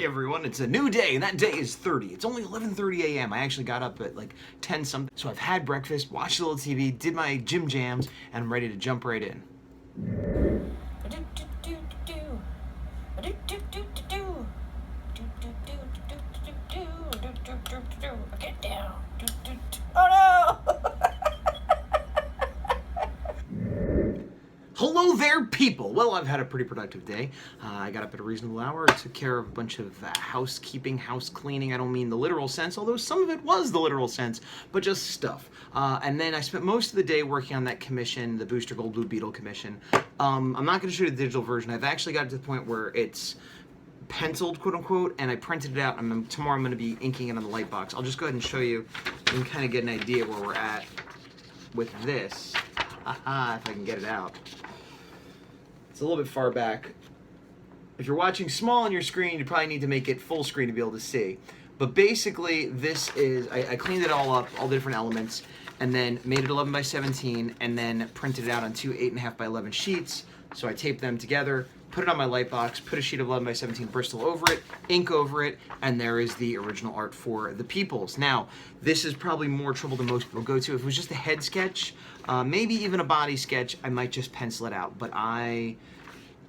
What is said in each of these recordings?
everyone, it's a new day, and that day is 30. It's only 11:30 a.m. I actually got up at like 10 something. So I've had breakfast, watched a little TV, did my gym jams, and I'm ready to jump right in. Get down. Oh no! Hello there, people! Well, I've had a pretty productive day. I got up at a reasonable hour, took care of a bunch of housekeeping, house cleaning. I don't mean the literal sense, although some of it was the literal sense, but just stuff. And then I spent most of the day working on that commission, the Booster Gold Blue Beetle commission. I'm not going to shoot a digital version. I've actually got to the point where it's penciled, quote unquote, and I printed it out, and tomorrow I'm going to be inking it on the light box. I'll just go ahead and show you and kind of get an idea where we're at with this. Haha, if I can get it out. It's a little bit far back. If you're watching small on your screen, you probably need to make it full screen to be able to see. But basically, this is, I cleaned it all up, all the different elements, and then made it 11 by 17, and then printed it out on two 8.5 by 11 sheets. So I taped them together, put it on my light box, put a sheet of 11 by 17 Bristol over it, ink over it, and there is the original art for the Peoples. Now, this is probably more trouble than most people go to. If it was just a head sketch, maybe even a body sketch, I might just pencil it out. But I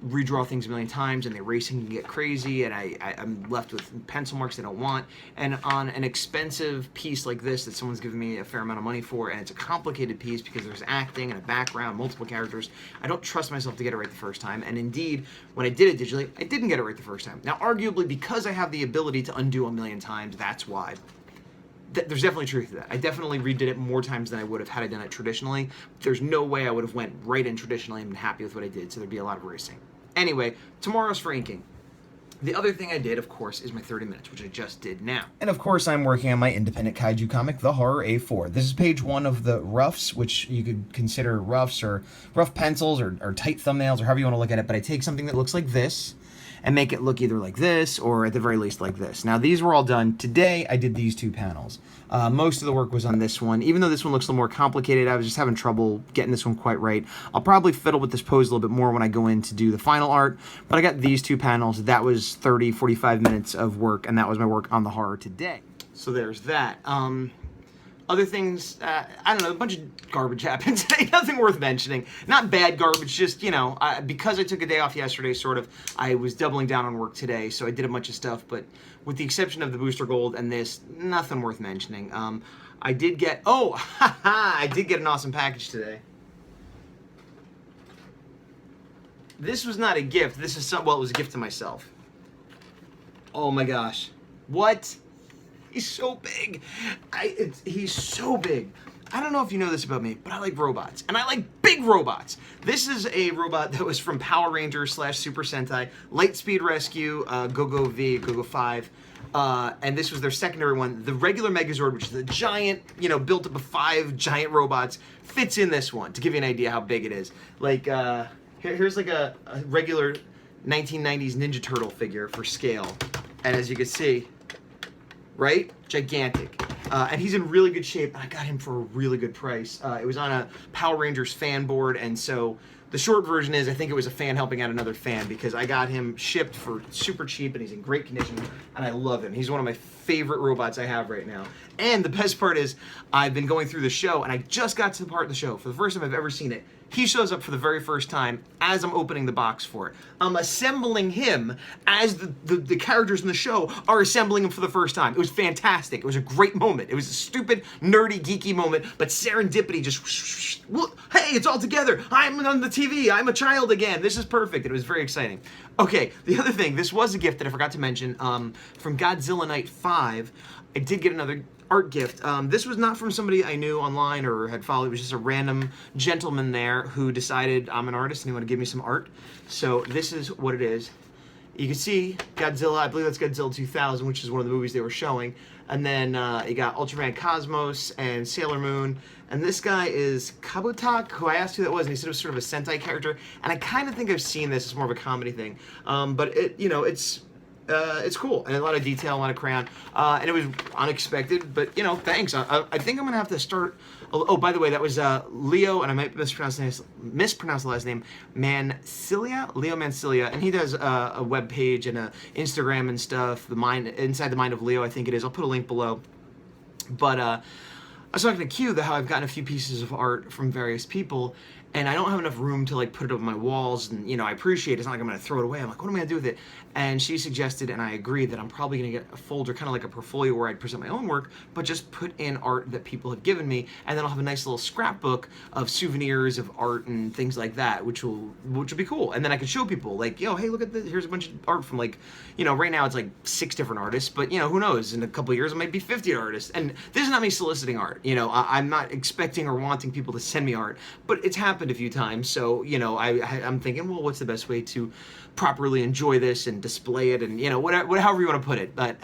redraw things a million times, and the erasing can get crazy, and I'm left with pencil marks I don't want. And on an expensive piece like this that someone's given me a fair amount of money for, and it's a complicated piece because there's acting and a background, multiple characters, I don't trust myself to get it right the first time. And indeed, when I did it digitally, I didn't get it right the first time. Now, arguably, because I have the ability to undo a million times, that's why. There's definitely truth to that. I definitely redid it more times than I would have had I done it traditionally. There's no way I would have went right in traditionally and been happy with what I did, so there'd be a lot of erasing. Anyway, tomorrow's for inking. The other thing I did, of course, is my 30 minutes, which I just did now. And of course, I'm working on my independent kaiju comic, The Horror A4. This is page 1 of the roughs, which you could consider roughs or rough pencils or tight thumbnails or however you want to look at it, but I take something that looks like this and make it look either like this or at the very least like this. Now, these were all done today. I did these two panels. Most of the work was on this one. Even though this one looks a little more complicated, I was just having trouble getting this one quite right. I'll probably fiddle with this pose a little bit more when I go in to do the final art, but I got these two panels. That was 30, 45 minutes of work, and that was my work on the horror today. So there's that. Other things, I don't know, a bunch of garbage happened today, nothing worth mentioning. Not bad garbage, just, you know, because I took a day off yesterday, sort of, I was doubling down on work today, so I did a bunch of stuff, but with the exception of the Booster Gold and this, nothing worth mentioning. I did get, I did get an awesome package today. This was not a gift, this is well, it was a gift to myself. Oh my gosh. What? He's so big. He's so big. I don't know if you know this about me, but I like robots. And I like big robots. This is a robot that was from Power Rangers / Super Sentai, Lightspeed Rescue, Go-Go V, Go-Go 5. And this was their secondary one. The regular Megazord, which is the giant, you know, built up of 5 giant robots, fits in this one, to give you an idea how big it is. Like, here's like a regular 1990s Ninja Turtle figure for scale. And as you can see, right? Gigantic. And he's in really good shape, and I got him for a really good price. It was on a Power Rangers fan board, and so the short version is I think it was a fan helping out another fan because I got him shipped for super cheap, and he's in great condition, and I love him. He's one of my favorite robots I have right now. And the best part is I've been going through the show, and I just got to the part of the show, for the first time I've ever seen it. He shows up for the very first time as I'm opening the box for it. I'm assembling him as the characters in the show are assembling him for the first time. It was fantastic. It was a great moment. It was a stupid, nerdy, geeky moment, but serendipity just, hey, it's all together. I'm on the TV. I'm a child again. This is perfect. It was very exciting. Okay, the other thing, this was a gift that I forgot to mention. From Godzilla Night 5, I did get another art gift. This was not from somebody I knew online or had followed. It was just a random gentleman there who decided I'm an artist and he wanted to give me some art. So this is what it is. You can see Godzilla, I believe that's Godzilla 2000, which is one of the movies they were showing. And then you got Ultraman Cosmos and Sailor Moon. And this guy is Kabutak, who I asked who that was, and he said it was sort of a Sentai character. And I kind of think I've seen this. It's more of a comedy thing. But it, you know, it's it's cool, and a lot of detail, a lot of crayon, and it was unexpected, but, you know, thanks. I think I'm going to have to start... Oh, by the way, that was Leo, and I might mispronounce the last name, Mancilla? Leo Mancilla, and he does a web page and a Instagram and stuff, Inside the Mind of Leo, I think it is. I'll put a link below. But I was talking to Q, how I've gotten a few pieces of art from various people, and I don't have enough room to like put it up on my walls, and you know, I appreciate it. It's not like I'm gonna throw it away. I'm like, what am I gonna do with it? And she suggested, and I agreed, that I'm probably gonna get a folder, kind of like a portfolio where I'd present my own work, but just put in art that people have given me, and then I'll have a nice little scrapbook of souvenirs of art and things like that, which will be cool. And then I can show people, like, yo, hey, look at this. Here's a bunch of art from, like, you know, right now it's like 6 different artists, but you know, who knows? In a couple of years, it might be 50 artists. And this is not me soliciting art. You know, I'm not expecting or wanting people to send me art, but it's happened a few times. So, you know, I'm thinking, well, what's the best way to properly enjoy this and display it, and, you know, however you want to put it. But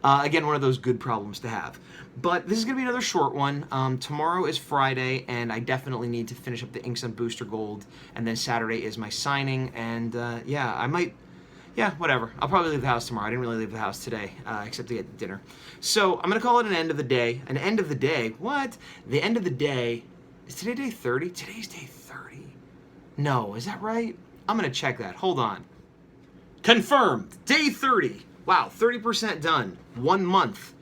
again, one of those good problems to have. But this is going to be another short one. Tomorrow is Friday, and I definitely need to finish up the inks on Booster Gold, and then Saturday is my signing, and yeah, I might... Yeah, whatever. I'll probably leave the house tomorrow. I didn't really leave the house today, except to get dinner. So I'm going to call it an end of the day. An end of the day? What? The end of the day... Is today day 30? Today's day 30. No, is that right? I'm going to check that. Hold on. Confirmed. Day 30. Wow, 30% done. 1 month.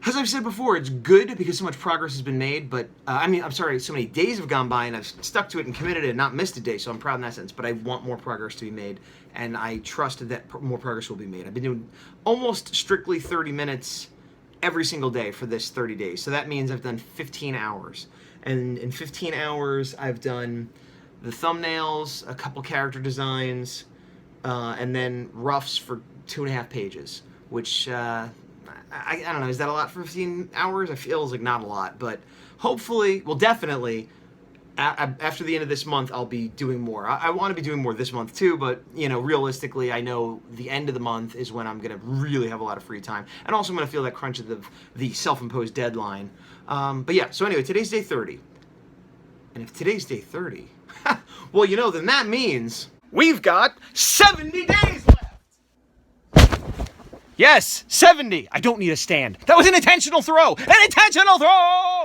As I've said before, it's good because so much progress has been made, but, I mean, I'm sorry, so many days have gone by and I've stuck to it and committed it and not missed a day, so I'm proud in that sense, but I want more progress to be made, and I trust that more progress will be made. I've been doing almost strictly 30 minutes every single day for this 30 days, so that means I've done 15 hours. And in 15 hours, I've done the thumbnails, a couple character designs, and then roughs for 2.5 pages, which, I don't know, is that a lot for 15 hours? It feels like not a lot, but hopefully, well, definitely, after the end of this month, I'll be doing more. I want to be doing more this month too, but, you know, realistically, I know the end of the month is when I'm going to really have a lot of free time, and also I'm going to feel that crunch of the self-imposed deadline. But yeah, so anyway, today's day 30. And if today's day 30, well, you know, then that means we've got 70 days left! Yes, 70! I don't need a stand. That was an intentional throw! An intentional throw!